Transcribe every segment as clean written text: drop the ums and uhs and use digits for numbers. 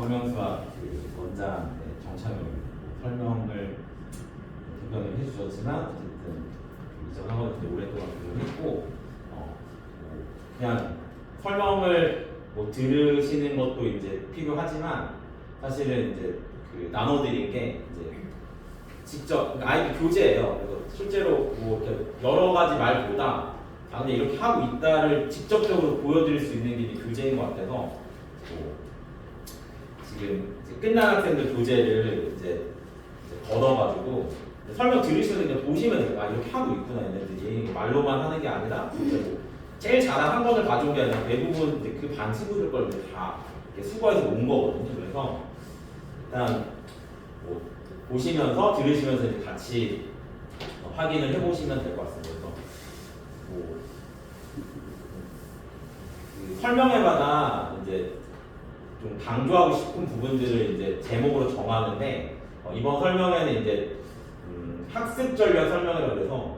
정명수학 그 원장 정창용 설명을 답변을 해주셨지만 어쨌든 이전 학원에서 오랫동안 근무했고 그냥 설명을 뭐 들으시는 것도 이제 필요하지만 사실은 이제 그 나눠드린 게 이제 직접 그러니까 아이들 교재예요. 그래서 실제로 뭐 이렇게 여러 가지 말보다 근데 이렇게 하고 있다를 직접적으로 보여드릴 수 있는 게 이제 교재인 것 같아서 뭐 지금 이제 끝난 학생들 교재를 이제 걷어가지고 설명 들으시면 그냥 보시면 돼요. 아 이렇게 하고 있구나 얘네들이 말로만 하는 게 아니라 뭐 제일 잘한 한 번을 가져온 게 아니라 대부분 이제 그 반 친구들 걸 다 수거해서 놓은 거거든요. 그래서 일단 뭐 보시면서 들으시면서 이제 같이 확인을 해보시면 될 것 같습니다. 그래서 뭐 그 설명회마다 이제 좀 강조하고 싶은 부분들을 이제 제목으로 정하는데 이번 설명회는 이제 학습 전략 설명회라고 해서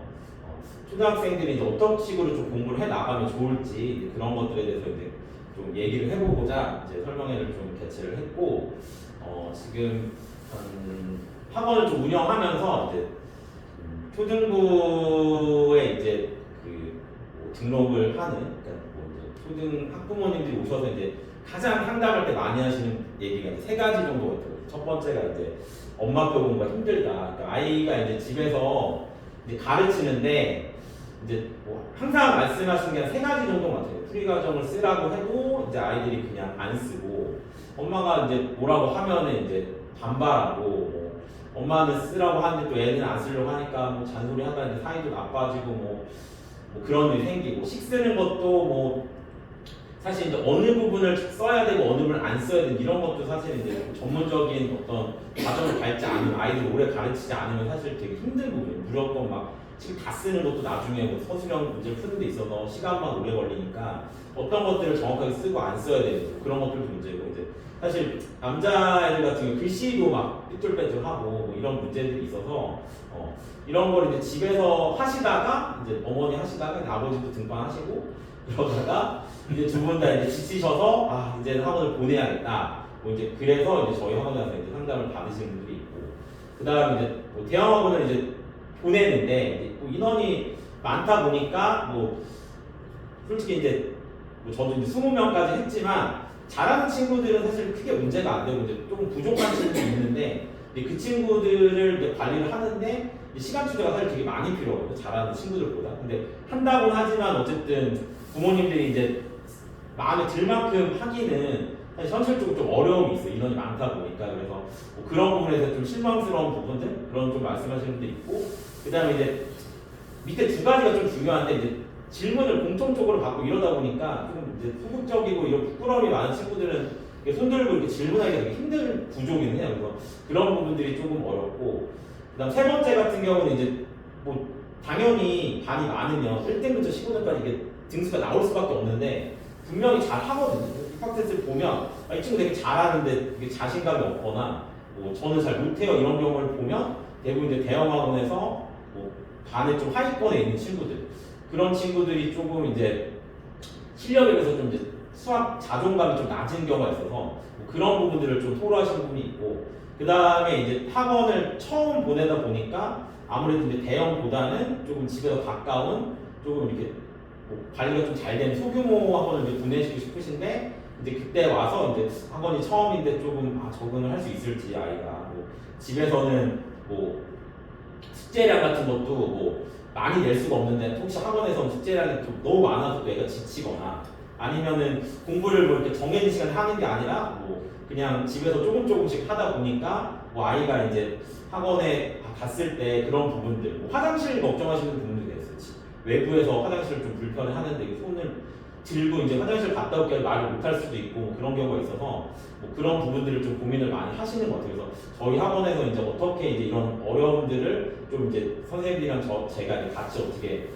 초등학생들이 이제 어떤 식으로 좀 공부를 해 나가면 좋을지 그런 것들에 대해서 이제 좀 얘기를 해보고자 이제 설명회를 좀 개최를 했고 지금 학원을 좀 운영하면서 이제 초등부에 이제 뭐 등록을 하는 그러니까 뭐 이제 초등 학부모님들이 오셔서 이제 가장 상담할 때 많이 하시는 얘기가 이제 세 가지 정도 같아요. 첫 번째가 이제 엄마표 공부가 힘들다. 그러니까 아이가 이제 집에서 이제 가르치는데 이제 뭐 항상 말씀하시는 게 한 세 가지 정도 같아요. 풀이 과정을 쓰라고 해도 이제 아이들이 그냥 안 쓰고 엄마가 이제 뭐라고 하면은 이제 반발하고 뭐 엄마는 쓰라고 하는데 또 애는 안 쓰려고 하니까 뭐 잔소리 하다 이제 사이도 나빠지고 뭐 그런 일이 생기고 식 쓰는 것도 뭐 사실 이제 어느 부분을 써야 되고 어느 부분을 안 써야 되는 이런 것도 사실 이제 전문적인 어떤 과정을 밟지 않으면 아이들 오래 가르치지 않으면 사실 되게 힘든 부분이에요. 무조건 막 지금 다 쓰는 것도 나중에 뭐 서술형 문제를 푸는 데 있어서 시간만 오래 걸리니까 어떤 것들을 정확하게 쓰고 안 써야 되는 그런 것들도 문제고 이제 사실 남자애들 같은 경우 글씨도 막 삐뚤빼뚤하고 뭐 이런 문제들이 있어서 이런 걸 이제 집에서 하시다가 이제 어머니 하시다가 아버지도 등반하시고 그러다가 이제 두 분 다 이제 지치셔서 아 이제는 학원을 보내야겠다. 뭐 이제 그래서 이제 저희 학원에 와서 이제 상담을 받으시는 분들이 있고 그 다음 이제 뭐 대형 학원을 이제 보내는데 이제 뭐 인원이 많다 보니까 뭐 솔직히 이제 뭐 저도 이제 20명까지 했지만 잘하는 친구들은 사실 크게 문제가 안 되고 이제 조금 부족한 친구들이 있는데 그 친구들을 이제 관리를 하는데 시간 투자가 사실 되게 많이 필요하거든요. 잘하는 친구들보다. 근데 한다고는 하지만 어쨌든 부모님들이 이제 마음에 들 만큼 하기는 사실 현실적으로 좀 어려움이 있어요. 인원이 많다 보니까. 그래서 뭐 그런 부분에서 좀 실망스러운 부분들 그런 좀 말씀하시는 분들 있고 그 다음에 이제 밑에 두 가지가 좀 중요한데 이제 질문을 공통적으로 받고 이러다 보니까 좀 이제 소극적이고 이런 부끄러움이 많은 친구들은 손들고 이렇게 질문하기가 되게 힘든 구조기는 해요. 그래서 그런 부분들이 조금 어렵고 그다음 세 번째 같은 경우는 이제 뭐 당연히 반이 많으면 1등부터 15등까지 이게 등수가 나올 수밖에 없는데 분명히 잘 하거든요. 입학 테스트를 보면 이 친구 되게 잘하는데 이게 자신감이 없거나 뭐 저는 잘 못해요 이런 경우를 보면 대부분 이제 대형 학원에서 뭐 반에 좀 하위권에 있는 친구들 그런 친구들이 조금 이제 실력에 비해서 좀 이제 수학 자존감이 좀 낮은 경우가 있어서 뭐 그런 부분들을 좀 토로하시는 분이 있고 그 다음에 이제 학원을 처음 보내다 보니까 아무래도 이제 대형보다는 조금 집에서 가까운 조금 이렇게 뭐 관리가 좀 잘 되는 소규모 학원을 이제 보내시고 싶으신데 이제 그때 와서 이제 학원이 처음인데 조금 적응을 할 수 있을지 아이가 뭐 집에서는 뭐 숙제량 같은 것도 뭐 많이 낼 수가 없는데 혹시 학원에서 숙제량이 좀 너무 많아서 애가 지치거나 아니면은 공부를 뭐 이렇게 정해진 시간에 하는 게 아니라 뭐 그냥 집에서 조금씩 하다 보니까 뭐 아이가 이제 학원에 갔을 때 그런 부분들 뭐 화장실 걱정하시는 분들이 있어요. 외부에서 화장실을 좀 불편해 하는데 손을 들고 이제 화장실 갔다 올게 말을 못할 수도 있고 뭐 그런 경우가 있어서 뭐 그런 부분들을 좀 고민을 많이 하시는 것 같아요. 그래서 저희 학원에서 이제 어떻게 이제 이런 어려움들을 좀 이제 선생님이랑 제가 이제 같이 어떻게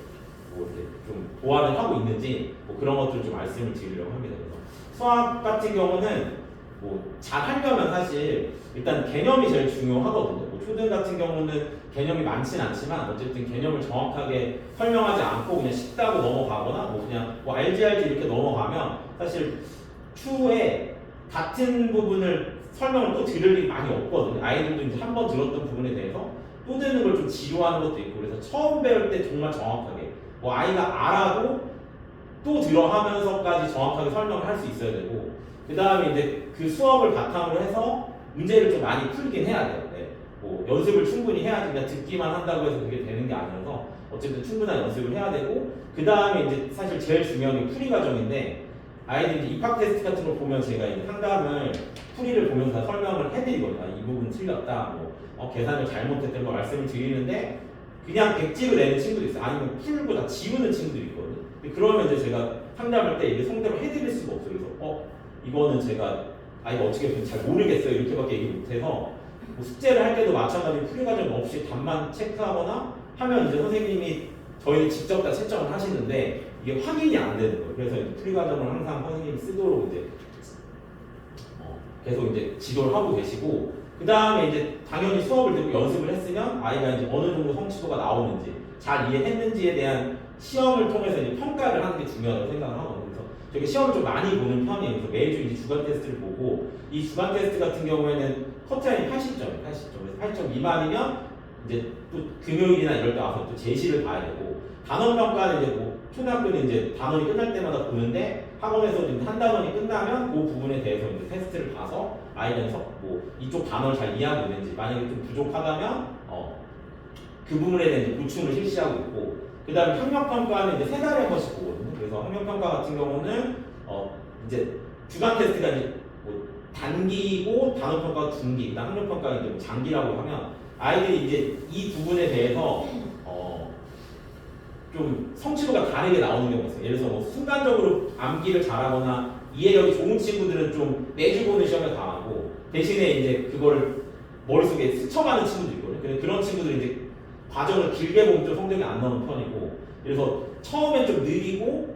뭐 이렇게 좀 보완을 하고 있는지 뭐 그런 것들을 좀 말씀을 드리려고 합니다. 그래서 수학 같은 경우는 뭐 잘하려면 사실 일단 개념이 제일 중요하거든요. 뭐 초등 같은 경우는 개념이 많지는 않지만 어쨌든 개념을 정확하게 설명하지 않고 그냥 쉽다고 넘어가거나 뭐 그냥 뭐 알지 이렇게 넘어가면 사실 추후에 같은 부분을 설명을 또 들을 일이 많이 없거든요. 아이들도 이제 한 번 들었던 부분에 대해서 또 듣는 걸 좀 지루하는 것도 있고 그래서 처음 배울 때 정말 정확하게 뭐 아이가 알아도 또 들어 하면서까지 정확하게 설명을 할 수 있어야 되고 그 다음에 이제 그 수업을 바탕으로 해서 문제를 좀 많이 풀긴 해야 돼요. 네. 뭐 연습을 충분히 해야지 그냥 듣기만 한다고 해서 그게 되는 게 아니라서 어쨌든 충분한 연습을 해야 되고 그 다음에 이제 사실 제일 중요한 게 풀이 과정인데 아이들이 입학 테스트 같은 걸 보면 제가 이제 상담을 풀이를 보면서 설명을 해드리거든요. 이 부분 틀렸다, 뭐 계산을 잘못했던 거 말씀을 드리는데 그냥 백지를 내는 친구도 있어요. 아니면 풀고 다 지우는 친구들이 있거든요. 그러면 이제 제가 상담할 때 이게 성대로 해드릴 수가 없어요. 그래서 이거는 제가 아이가 어떻게 보면 잘 모르겠어요. 이렇게밖에 얘기 못해서 뭐 숙제를 할 때도 마찬가지로 풀이 과정 없이 답만 체크하거나 하면 이제 선생님이 저희는 직접 다 채점을 하시는데 이게 확인이 안 되는 거예요. 그래서 이제 풀이 과정을 항상 선생님이 쓰도록 이제 계속 이제 지도를 하고 계시고 그 다음에 이제 당연히 수업을 듣고 연습을 했으면 아이가 이제 어느 정도 성취도가 나오는지 잘 이해했는지에 대한 시험을 통해서 이제 평가를 하는 게 중요하다고 생각을 하거든요. 그래서 저게 시험을 좀 많이 보는 편이에요. 그래서 매주 이제 주간 테스트를 보고 이 주간 테스트 같은 경우에는 커트라인이 80점이에요. 80점. 그래서 8점 미만이면 이제 또 금요일이나 이럴 때 와서 또 제시를 봐야 되고 단원 평가는 이제 뭐 초등학교는 이제 단원이 끝날 때마다 보는데 학원에서 이제 한 단원이 끝나면 그 부분에 대해서 이제 테스트를 봐서 아이는 뭐 이쪽 단어를 잘 이해하고 있는지 만약에 좀 부족하다면 그 부분에 대한 이제 보충을 실시하고 있고 그 다음에 학력평가는 이제 3달에 한 번씩 보거든요. 그래서 학력평가 같은 경우는 이제 주간 테스트가 이제 뭐 단기고 단원평가가 중기, 그다음 학력평가가 이제 뭐 장기라고 하면 아이들이 이제 이 부분에 대해서 좀 성취도가 다르게 나오는 경우가 있어요. 예를 들어서 뭐 순간적으로 암기를 잘하거나 이해력이 좋은 친구들은 좀 매주 보는 시험에 강하고 대신에 이제 그거를 머릿속에 스쳐가는 친구도 있거든요. 근데 그런 친구들이 이제 과정을 길게 보면 좀 성적이 안 나오는 편이고 그래서 처음엔 좀 느리고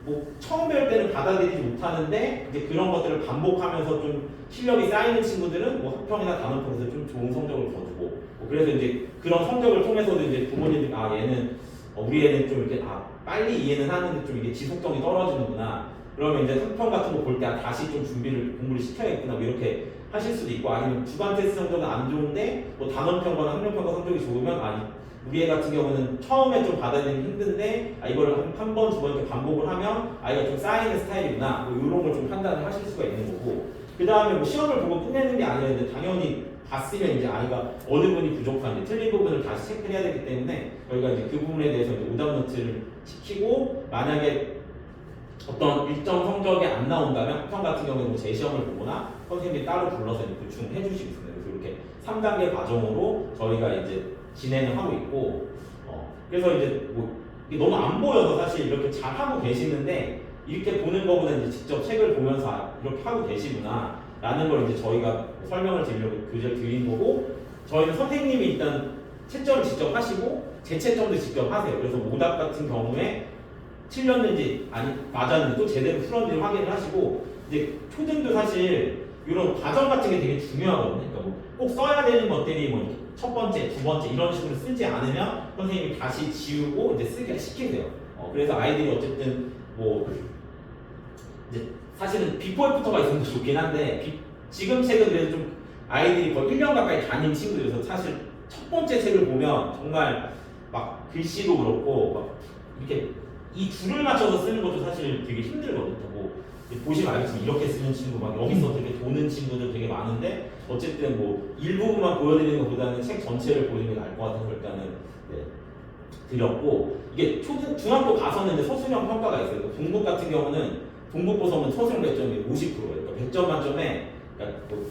뭐 처음 배울 때는 받아들이지 못하는데 이제 그런 것들을 반복하면서 좀 실력이 쌓이는 친구들은 뭐 학평이나 단원평에서 좀 좋은 성적을 거두고 뭐 그래서 이제 그런 성적을 통해서도 이제 부모님들이 얘는 우리 애는 좀 이렇게 빨리 이해는 하는데 좀 이게 지속성이 떨어지는구나. 그러면 이제 학평 같은 거 볼 때 다시 좀 공부를 시켜야겠구나. 뭐 이렇게 하실 수도 있고 아니면 주간 테스트 성적은 안 좋은데 뭐 단원평가나 학력평가 성적이 좋으면 우리 애 같은 경우는 처음에 좀 받아들이기 힘든데 이걸 한 번, 두 번 이렇게 반복을 하면 아이가 좀 쌓이는 스타일이구나. 뭐 이런 걸 좀 판단을 하실 수가 있는 거고 그 다음에 뭐 시험을 보고 끝내는 게 아니라 이제 당연히 봤으면 이제 아이가 어느 부분이 부족한지 틀린 부분을 다시 체크를 해야 되기 때문에 저희가 이제 그 부분에 대해서 이제 오답 노트를 시키고 만약에 어떤 일정 성적이 안 나온다면 학평 같은 경우에는 뭐 재시험을 보거나 선생님이 따로 불러서 이제 보충을 해주시고 있습니다. 그래서 이렇게 3단계 과정으로 저희가 이제 진행을 하고 있고 그래서 이제 뭐 이게 너무 안 보여서 사실 이렇게 잘 하고 계시는데 이렇게 보는 것보다 이제 직접 책을 보면서 이렇게 하고 계시구나 라는 걸 이제 저희가 설명을 드리려고 교재를 드린 거고 저희는 선생님이 일단 채점을 직접 하시고 재채점도 직접 하세요. 그래서 오답 같은 경우에 틀렸는지 맞았는지 또 제대로 풀었는지 확인을 하시고 이제 초등도 사실 이런 과정 같은 게 되게 중요하거든요. 그러니까 뭐꼭 써야 되는 것들이 뭐 첫 번째, 두 번째 이런 식으로 쓰지 않으면 선생님이 다시 지우고 이제 쓰게 시키세요. 그래서 아이들이 어쨌든 뭐 이제 사실은 비포 애프터가 있으면 좋긴 한데 지금 책은 그래도 좀 아이들이 거의 1년 가까이 다닌 친구들이어서 사실 첫 번째 책을 보면 정말 막 글씨도 그렇고 막 이렇게 이 줄을 맞춰서 쓰는 것도 사실 되게 힘들거든요. 뭐 보시면 알겠지만 이렇게 쓰는 친구 막 여기서 되게 도는 친구들 되게 많은데 어쨌든 뭐 일부분만 보여드리는 것보다는 책 전체를 보여드리는 게 나을 것 같아서 일단은 드렸고 이게 중학교 가서는 이제 서술형 평가가 있어요. 동국 같은 경우는 동국고사는 서술형 배점이 50%예요. 그러니까 100점 만점에 그러니까 뭐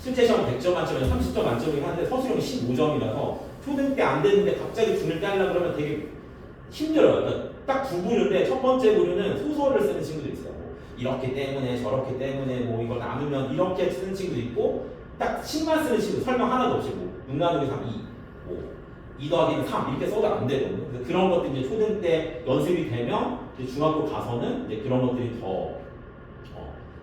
실제 시험 100점 만점에 30점 만점이긴 한데 서술형이 15점이라서 초등 때 안 되는데 갑자기 중을 때 하려고 그러면 되게 힘들어요. 그러니까 딱 두 부류인데 첫 번째 부류는 소설을 쓰는 친구도 있어요. 뭐 이렇기 때문에 저렇기 때문에 뭐 이걸 나누면 이렇게 쓰는 친구도 있고 딱 식만 쓰는 친구 설명 하나도 없이 뭐6 나누기 3, 2, 뭐 2 더하기 3 이렇게 써도 안 되거든요. 그래서 그런 것들이 이제 초등 때 연습이 되면 이제 중학교 가서는 이제 그런 것들이 더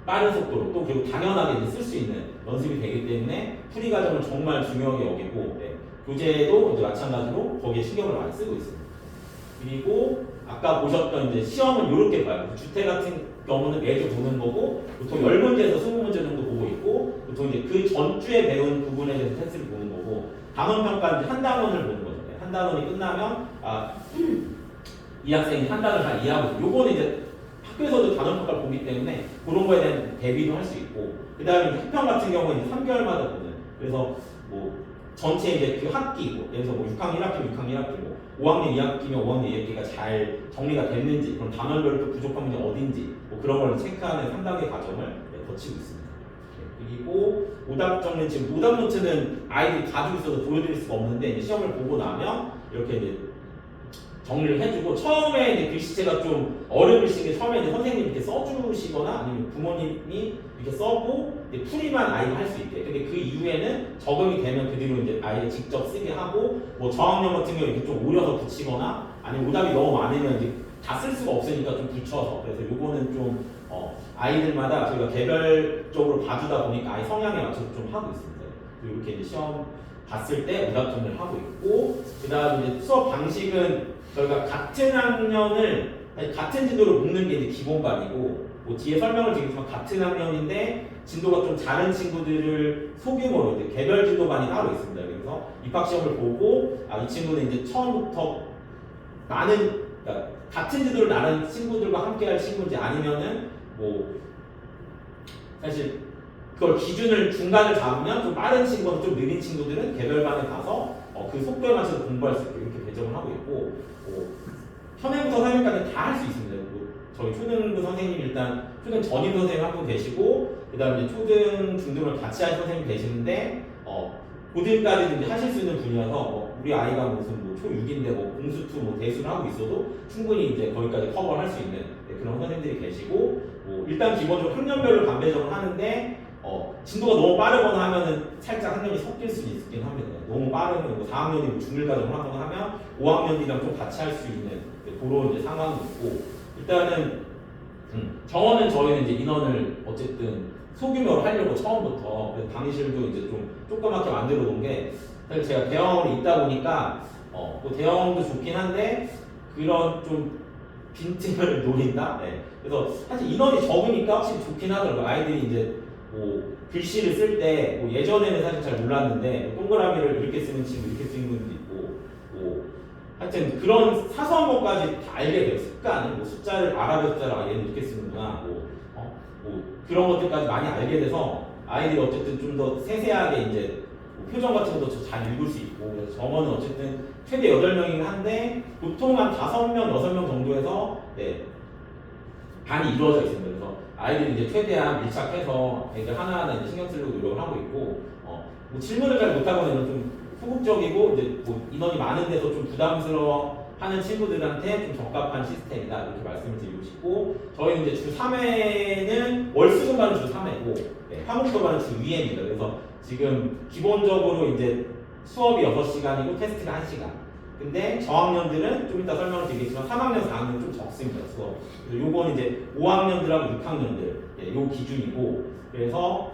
빠른 속도로 또 그리고 당연하게 쓸 수 있는 연습이 되기 때문에 풀이 과정을 정말 중요하게 여기고 교재도 이제 마찬가지로 거기에 신경을 많이 쓰고 있습니다. 그리고 아까 보셨던 이제 시험은 이렇게 봐요. 주태 같은 경우는 매주 보는 거고 보통 10문제에서 20문제 정도 보고 있고 보통 이제 그 전주에 배운 부분에 대해서 테스트를 보는 거고 단원 평가는 한 단원을 보는 거죠. 한 단원이 끝나면 이 학생이 한 단원을 다 이해하고 있고 요거는 이제 학교에서도 단원 평가를 보기 때문에 그런 거에 대한 대비도 할 수 있고 그 다음에 학평 같은 경우는 이제 3개월마다 보는 그래서 뭐 전체 이제 그 학기 뭐 예를 들어서 뭐 6학년 1학기면 6학년 1학기 뭐 5학년 2학기면 5학년 2학기가 잘 정리가 됐는지 그럼 단원별로 또 부족한 문제 어딘지 뭐 그런 걸 체크하는 3단계 과정을 거치고 있습니다. 그리고 오답 정리 지금 오답 노트는 아이들이 가지고 있어서 보여드릴 수가 없는데 이제 시험을 보고 나면 이렇게 이제 정리를 해주고 처음에 이제 글씨체가 좀 어려운 글씨인 게 처음에 이제 선생님이 이렇게 써주시거나 아니면 부모님이 이렇게 써고 이제 풀이만 아이가 할 수 있게. 근데 그 이후에는 적응이 되면 그 뒤로 이제 아이가 직접 쓰게 하고 뭐 저학년 같은 경우 이렇게 좀 오려서 붙이거나 아니면 오답이 너무 많으면 이제 다 쓸 수가 없으니까 좀 붙여서 그래서 요거는 좀 아이들마다 저희가 개별적으로 봐주다 보니까 아이 성향에 맞춰서 좀 하고 있습니다. 이렇게 이제 시험 봤을 때 오답 정리를 하고 있고 그다음 이제 수업 방식은 저희가 같은 학년을 같은 진도를 묶는 게 이제 기본반이고 뭐 뒤에 설명을 드리겠지만 같은 학년인데 진도가 좀 다른 친구들을 소규모로 이제 개별 진도반이 따로 있습니다. 그래서 입학 시험을 보고 이 친구는 이제 처음부터 많은 그러니까 같은 진도를 나눈 친구들과 함께할 친구인지 아니면은 뭐 사실 그걸 기준을 중간을 잡으면 좀 빠른 친구는 좀 느린 친구들은 개별반에 가서 그 속도에 맞춰서 공부할 수 있게 이렇게 배정을 하고 있고 현행부터 3일까지 다 할 수 있습니다. 저희 초등부 선생님 일단 초등 전임 선생님 한 분 계시고 그다음에 초등 중등을 같이 할 선생님 계시는데 고등까지 이제 하실 수 있는 분이어서 우리 아이가 무슨 뭐 초6인데 뭐 공수투 뭐 대수를 하고 있어도 충분히 이제 거기까지 커버를 할 수 있는 그런 선생님들이 계시고 일단 기본적으로 학년별로 반배정을 하는데 진도가 너무 빠르거나 하면은 살짝 학년이 섞일 수 있긴 합니다. 너무 빠르면 뭐 4학년이 뭐 중1 과정을 하거나 하면 5학년이랑 좀 같이 할 수 있는 그런 이제 상황도 있고 일단은 정원은 저희는 이제 인원을 어쨌든 소규모로 하려고 처음부터 강의실도 이제 좀 조그맣게 만들어 놓은 게 사실 제가 대형으로 있다 보니까 뭐 대형도 좋긴 한데 그런 좀 빈틈을 노린다. 네. 그래서 사실 인원이 적으니까 확실히 좋긴 하더라고요. 아이들이 이제 뭐 글씨를 쓸 때 뭐 예전에는 사실 잘 몰랐는데 동그라미를 이렇게 쓰는 친구 이렇게 쓰는 분도 있고 뭐 하여튼 그런 사소한 것까지 다 알게 돼요. 습관, 뭐 숫자를 아랍어 숫자를 얘는 이렇게 쓰는구나, 뭐 그런 것들까지 많이 알게 돼서 아이들이 어쨌든 좀 더 세세하게 이제 뭐 표정 같은 것도 잘 읽을 수 있고 그래서 정원은 어쨌든 최대 8명이긴 한데 보통 한 5명, 6명 정도에서 반이 이루어져 있습니다. 그래서 아이들이 이제 최대한 밀착해서 애들 하나하나 이제 신경 쓰려고 노력을 하고 있고 뭐 질문을 잘 못하거나 좀 소극적이고 이제 뭐 인원이 많은 데서 좀 부담스러워하는 친구들한테 좀 적합한 시스템이다 이렇게 말씀을 드리고 싶고 저희는 이제 주 3회는 월수금반은 주 3회고 화목수반은 주 2회입니다. 그래서 지금 기본적으로 이제 수업이 6시간이고 테스트가 1시간. 근데 저학년들은 좀 이따 설명을 드리겠지만 3학년, 4학년 좀 적습니다. 수업. 그래서 요건 이제 5학년들하고 6학년들 요 기준이고 그래서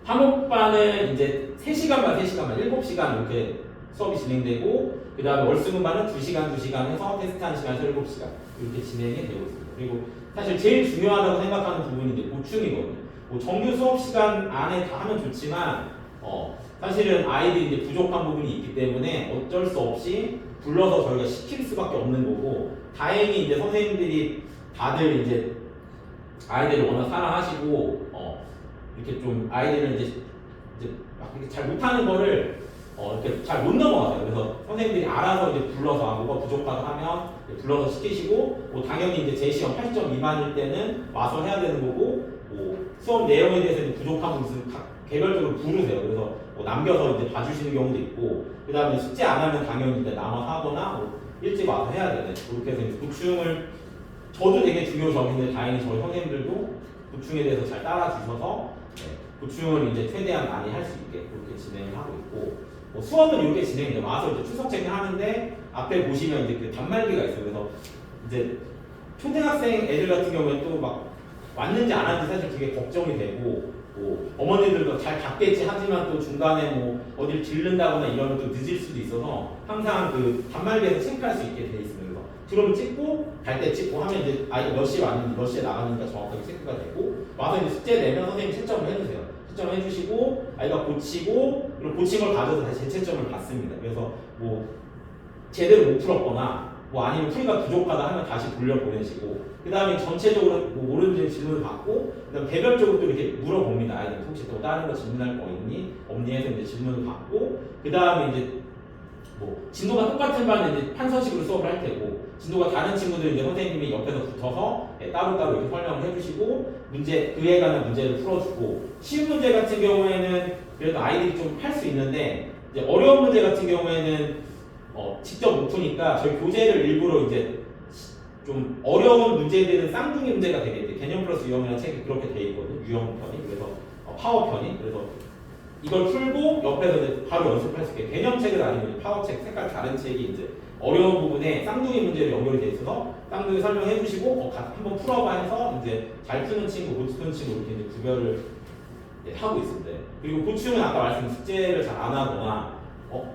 화목반은 이제 3시간만 7시간 이렇게 수업이 진행되고 그 다음에 월수금반은 2시간 해서 테스트 1시간에서 7시간 이렇게 진행이 되고 있습니다. 그리고 사실 제일 중요하다고 생각하는 부분이 이제 보충이거든요. 뭐 정규 수업 시간 안에 다 하면 좋지만 사실은 아이들이 이제 부족한 부분이 있기 때문에 어쩔 수 없이 불러서 저희가 시킬 수밖에 없는 거고 다행히 이제 선생님들이 다들 이제 아이들을 워낙 사랑하시고 이렇게 좀 아이들은 이제 막 이렇게 잘 못하는 거를 이렇게 잘 못 넘어가요. 그래서 선생님들이 알아서 이제 불러서 뭐가 부족하다 하면 불러서 시키시고 뭐 당연히 이제 제 시험 80점 미만일 때는 와서 해야 되는 거고 뭐 수업 내용에 대해서 이제 부족한 부분 개별적으로 부르세요. 그래서 뭐 남겨서 이제 봐주시는 경우도 있고 그 다음에 숙제 안 하면 당연히 이제 남아서 하거나 뭐 일찍 와서 해야 되는 그렇게 해서 이제 보충을 저도 되게 중요 점인데 다행히 저희 선생님들도 보충에 대해서 잘 따라주셔서 보충을 이제 최대한 많이 할 수 있게 그렇게 진행을 하고 있고 뭐 수업은 이렇게 진행돼요. 와서 이제 출석 체크하는데 앞에 보시면 이제 그 단말기가 있어요. 그래서 이제 초등학생 애들 같은 경우에 또 막 왔는지 안 왔는지 사실 되게 걱정이 되고 뭐 어머니들도 잘 받겠지 하지만 또 중간에 뭐 어딜 들른다거나 이러면 또 늦을 수도 있어서 항상 그 단말기에서 체크할 수 있게 돼 있습니다. 그래서 들어오면 찍고 갈 때 찍고 하면 이제 아이가 몇 시에 왔는지 몇 시에 나갔는지가 정확하게 체크가 되고 와서 이제 숙제 내면 선생님 채점을 해주세요. 채점을 해주시고 아이가 고치고 그리고 고친 걸 가져서 다시 재채점을 받습니다. 그래서 뭐 제대로 못 풀었거나 뭐 아니면 풀이가 부족하다 하면 다시 돌려보내시고 그 다음에 전체적으로 뭐 모르는 질문을 받고 그 다음에 개별적으로 또 이렇게 물어봅니다. 아이들 혹시 또 다른 거 질문할 거 있니? 없니? 해서 이제 질문을 받고 그 다음에 이제 뭐 진도가 똑같은 반은 이제 판서식으로 수업을 할 테고 진도가 다른 친구들은 이제 선생님이 옆에서 붙어서 따로따로 이렇게 설명을 해주시고 문제 그에 관한 문제를 풀어주고 쉬운 문제 같은 경우에는 그래도 아이들이 좀 할 수 있는데 이제 어려운 문제 같은 경우에는 직접 못 푸니까 저희 교재를 일부러 이제 좀 어려운 문제들은 쌍둥이 문제가 되겠대. 개념 플러스 유형이라는 책이 그렇게 돼 있거든요. 유형편이 그래서 파워편이 그래서 이걸 풀고 옆에서 이제 바로 연습할 수 있게 개념책은 아니면 파워책 색깔 다른 책이 이제 어려운 부분에 쌍둥이 문제로 연결이 돼 있어서 쌍둥이 설명해 주시고 한번 풀어봐 해서 이제 잘 푸는 친구, 못 푸는 친구 이렇게 이제 구별을 하고 있습니다. 그리고 고충은 아까 말씀드린 숙제를 잘 안 하거나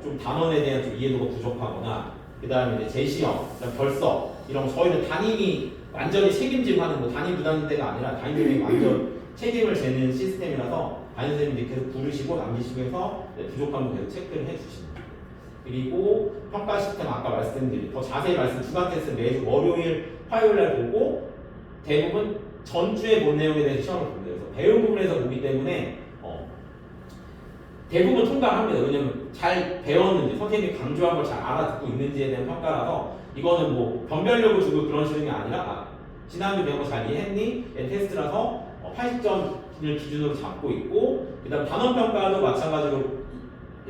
좀 단원에 대한 좀 이해도가 부족하거나 그 다음에 이제 제시형, 그다음 결석 이런 거 저희는 담임이 완전히 책임지고 하는 뭐 담임 부담대가 아니라 담임이 완전 책임을 재는 시스템이라서 담임 선생님이 계속 부르시고 남기시고 해서 부족한 거 계속 체크를 해주십니다. 그리고 평가 시스템 아까 말씀드린 더 자세히 주간 테스트 매주 월요일, 화요일 날 보고 대부분 전주에 본 내용에 대해서 시험을 봅니다. 그래서 배운 부분에서 보기 때문에 대부분 통과합니다. 왜냐면 잘 배웠는지 선생님이 강조한 걸 잘 알아듣고 있는지에 대한 평가라서 이거는 뭐 변별력을 주고 그런 식의 게 아니라 지난주 배운 거 잘 이해했니? 테스트라서 80점을 기준으로 잡고 있고 그 다음 단원평가도 마찬가지로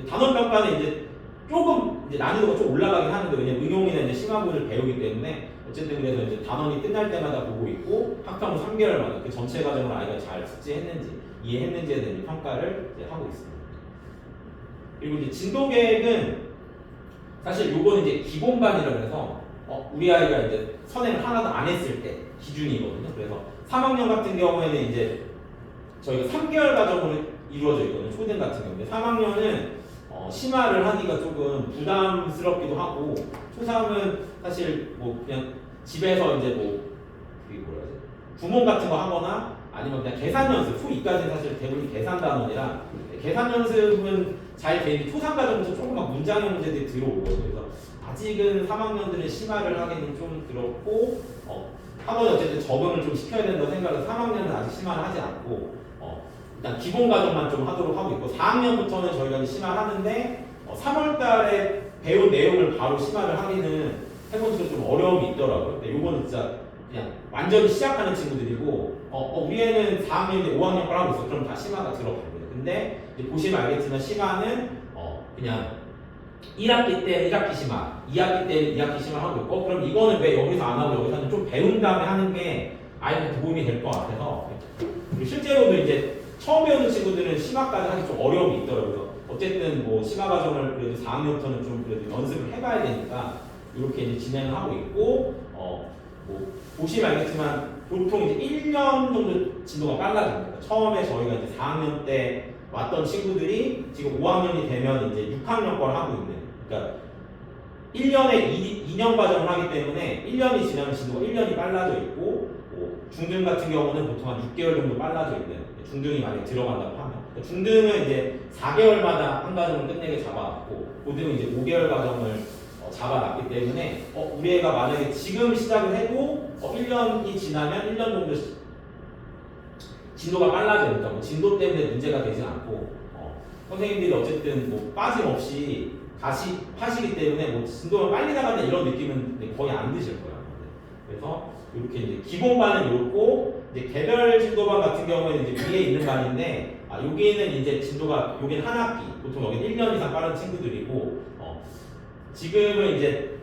단원평가는 이제 조금 이제 난이도가 좀 올라가긴 하는데 왜냐면 응용이나 이제 심화문을 배우기 때문에 어쨌든 그래서 이제 단원이 끝날 때마다 보고 있고 학평은 3개월마다 그 전체 과정을 아이가 잘 숙지했는지 이해했는지에 대한 평가를 이제 하고 있습니다. 그리고 이제 진도 계획은 사실 요거는 이제 기본반이라 그래서 우리 아이가 이제 선행을 하나도 안 했을 때 기준이거든요. 그래서 3학년 같은 경우에는 이제 저희가 3개월 과정으로 이루어져 있거든요. 초등 같은 경우는 3학년은 심화를 하기가 조금 부담스럽기도 하고 초3은 사실 뭐 그냥 집에서 이제 뭐 그게 뭐라 하지? 구몬 같은 거 하거나 아니면 그냥 계산 연습, 초2까지는 사실 대부분 계산 단원이라 계산 연습은 잘 되는데 초3 과정부터 조금 막 문장형 문제들이 들어오거든요. 그래서 아직은 3학년들은 심화를 하기는 좀 그렇고 학원에 어쨌든 적응을 좀 시켜야 된다고 생각해서 3학년은 아직 심화를 하지 않고 일단 기본 과정만 좀 하도록 하고 있고 4학년부터는 저희가 이제 심화를 하는데 3월달에 배운 내용을 바로 심화를 하기는 해본적으로 좀 어려움이 있더라고요. 근데 요거는 진짜 그냥 완전히 시작하는 친구들이고 우리 애는 4학년인데 5학년 걸 하고 있어. 그럼 다 심화가 들어갑니다. 근데 이제 보시면 알겠지만 심화는 그냥 1학기 때 1학기 심화, 2학기 때 2학기 심화 하고 있고 그럼 이거는 왜 여기서 안 하고 여기서는 좀 배운 다음에 하는 게 아이한테 도움이 될 것 같아서 그리고 실제로도 이제 처음 배우는 친구들은 심화까지 하기 좀 어려움이 있더라고요. 어쨌든 뭐 심화 과정을 그래도 4학년부터는 좀 그래도 연습을 해봐야 되니까 이렇게 이제 진행을 하고 있고 뭐 보시면 알겠지만 보통 이제 1년 정도 진도가 빨라집니다. 처음에 저희가 이제 4학년 때 왔던 친구들이 지금 5학년이 되면 이제 6학년 걸 하고 있는 그러니까 1년에 2년 과정을 하기 때문에 1년이 지나면 진도가 1년이 빨라져 있고 중등 같은 경우는 보통 한 6개월 정도 빨라져 있는 중등이 만약에 들어간다고 하면 중등은 이제 4개월마다 한 과정을 끝내게 잡아놨고 고등은 이제 5개월 과정을 잡아놨기 때문에 우리 애가 만약에 지금 시작을 해도 1년이 지나면 1년 정도 진도가 빨라지니까 뭐 진도 때문에 문제가 되지 않고 선생님들이 어쨌든 뭐 빠짐없이 다시 하시기 때문에 뭐 진도가 빨리 나간다 이런 느낌은 거의 안 드실 거예요. 그래서 이렇게 이제 기본반은 이렇고 이제 개별 진도반 같은 경우에는 이제 위에 있는 반인데 여기는 이제 진도가 여기는 한 학기 보통 여기는 1년 이상 빠른 친구들이고 지금은 이제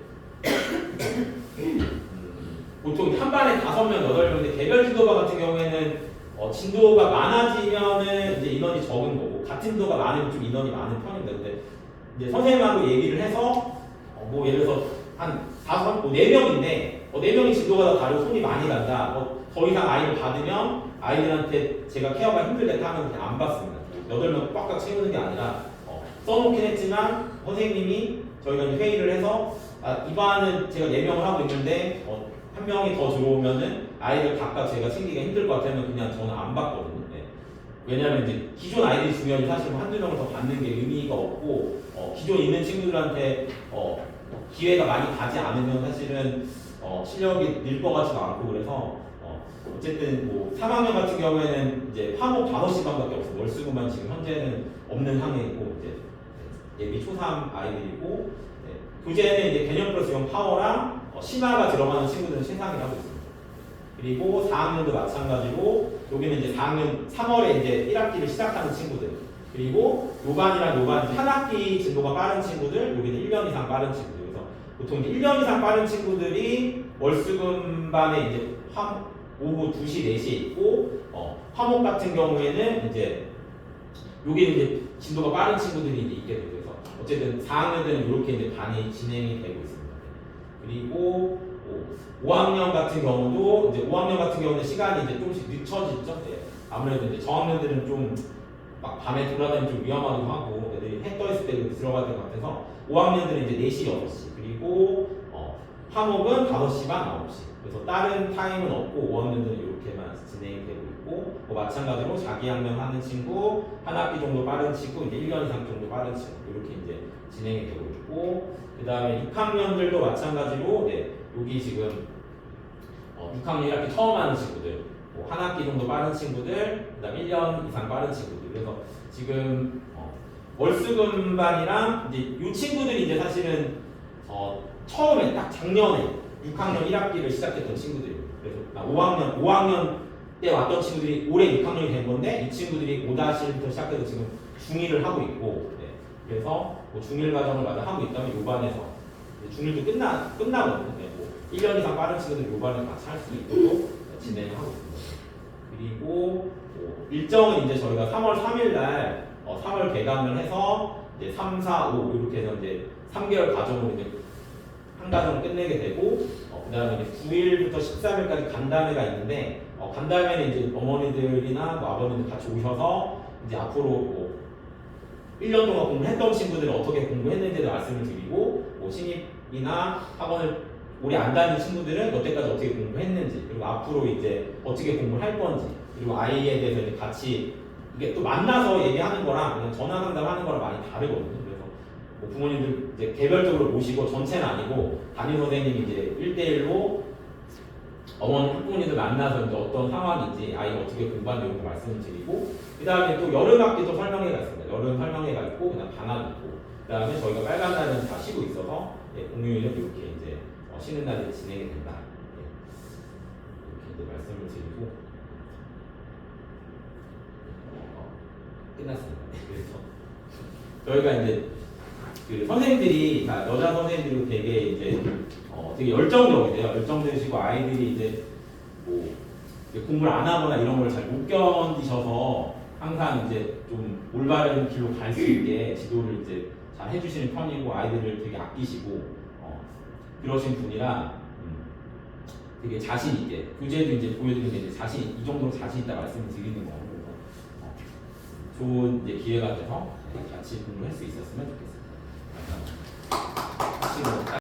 보통 한 반에 5명, 8명인데 개별 진도반 같은 경우에는 진도가 많아지면은 이제 인원이 적은 거고 같은 진도가 많으면 좀 인원이 많은 편입니다. 근데 이제 선생님하고 얘기를 해서 뭐 예를 들어서 한 4명인데 4명이 진도가 다 다르고 손이 많이 간다. 더 이상 아이를 받으면 아이들한테 제가 케어가 힘들겠다 하면 그냥 안 받습니다. 8명 꽉꽉 채우는 게 아니라 써놓긴 했지만 선생님이 저희가 이제 회의를 해서 이반은 제가 4명을 하고 있는데 한 명이 더 들어오면은 아이들 각각 제가 챙기기가 힘들 것 같으면 그냥 저는 안 받거든요. 네. 왜냐하면 이제 기존 아이들이 중요하지 사실 한두 명을 더 받는 게 의미가 없고 기존 있는 친구들한테 기회가 많이 가지 않으면 사실은 실력이 늘 것 같지도 않고 그래서 어쨌든 뭐 3학년 같은 경우에는 이제 화목 5시간밖에 없어요. 월수금만 지금 현재는 없는 상황이고 이제 예비 초3 아이들이고 교재는 이제 개념 플러스 형 파워랑 심화가 들어가는 친구들은 최상위라고 있습니다. 그리고 4학년도 마찬가지로 여기는 이제 4학년 3월에 이제 1학기를 시작하는 친구들 그리고 요반이랑 요반 한 학기 진도가 빠른 친구들 여기는 1년 이상 빠른 친구들 그래서 보통 이제 1년 이상 빠른 친구들이 월수금반에 이제 오후 2시, 4시에 있고 화목 같은 경우에는 이제 여기는 이제 진도가 빠른 친구들이 이제 있게 되고 그래서 어쨌든 4학년들은 이렇게 이제 반이 진행이 되고 있습니다. 그리고 5학년 같은 경우도 이제 5학년 같은 경우는 시간이 이제 조금씩 늦춰지죠. 네. 아무래도 이제 저학년들은 좀 막 밤에 돌아다니면 좀 위험하기도 하고 애들이 해 떠 있을 때 들어가야 될 것 같아서 5학년들은 이제 4시, 6시 그리고 화목은 5시 반, 9시 그래서 다른 타임은 없고 5학년들은 이렇게만 진행이 되고 있고 마찬가지로 자기 학년 하는 친구 한 학기 정도 빠른 친구 이제 1년 이상 정도 빠른 친구 이렇게 이제 진행이 되고 있고 그 다음에 6학년들도 마찬가지로 네, 여기 지금 6학년 1학기 처음 하는 친구들 한 학기 정도 빠른 친구들 그 다음 1년 이상 빠른 친구들 그래서 지금 월수금반이랑 이제 이 친구들이 이제 사실은 처음에 딱 작년에 6학년 1학기를 시작했던 친구들이에요. 그래서 5학년 때 왔던 친구들이 올해 6학년이 된 건데 이 친구들이 5-1부터 시작해서 지금 중1을 하고 있고 네. 그래서 뭐 중1 과정을 마저 하고 있다면 요반에서 중1도 끝나거든요. 네. 뭐 1년 이상 빠른 친구들은 요반에 같이 할 수 있도록 진행을 하고 있습니다. 그리고 일정은 이제 저희가 3월 3일 날 3월 개강을 해서 이제 3, 4, 5 이렇게 해서 이제 3개월 과정으로 이제 한 과정을 끝내게 되고 그 다음에 이제 9일부터 13일까지 간담회가 있는데 간담회는 이제 어머니들이나 뭐 아버님들 같이 오셔서 이제 앞으로 뭐 1년 동안 공부했던 친구들은 어떻게 공부했는지도 말씀을 드리고 뭐 신입이나 학원을 오래 안 다닌 친구들은 여태까지 어떻게 공부했는지 그리고 앞으로 이제 어떻게 공부를 할 건지 그리고 아이에 대해서 이제 같이 이게 또 만나서 얘기하는 거랑 그냥 전화 상담하는 거랑 많이 다르거든요. 그래서 뭐 부모님들 이제 개별적으로 모시고 전체는 아니고 담임 선생님이 이제 1대1로 어머니 학부모님들 만나서 이제 어떤 상황인지 아이가 어떻게 공부하는지 이런 거 말씀을 드리고 그 다음에 또 여름 학기 또 설명회가 있습니다. 여름 설명회가 있고 그다음 방학이 있고 그 다음에 저희가 빨간 날은 다 쉬고 있어서 공휴일은 이렇게 이제 쉬는 날이 진행이 된다. 이렇게 이제 말씀을 드리고 끝났습니다. 그래서 저희가 이제 그 선생님들이 다 여자 선생님들이 되게 이제 되게 열정적이세요. 열정적이시고 아이들이 이제 뭐 공부를 안 하거나 이런 걸 잘 못 견디셔서 항상 이제 좀 올바른 길로 갈 수 있게 지도를 이제 잘 해주시는 편이고 아이들을 되게 아끼시고 그러신 분이라 되게 자신 있게 교재도 이제 보여드리는 게 이제 이 정도로 자신 있다 말씀을 드리는 거고 좋은 이제 기회가 돼서 같이 공부할 수 있었으면 좋겠습니다. 감사합니다.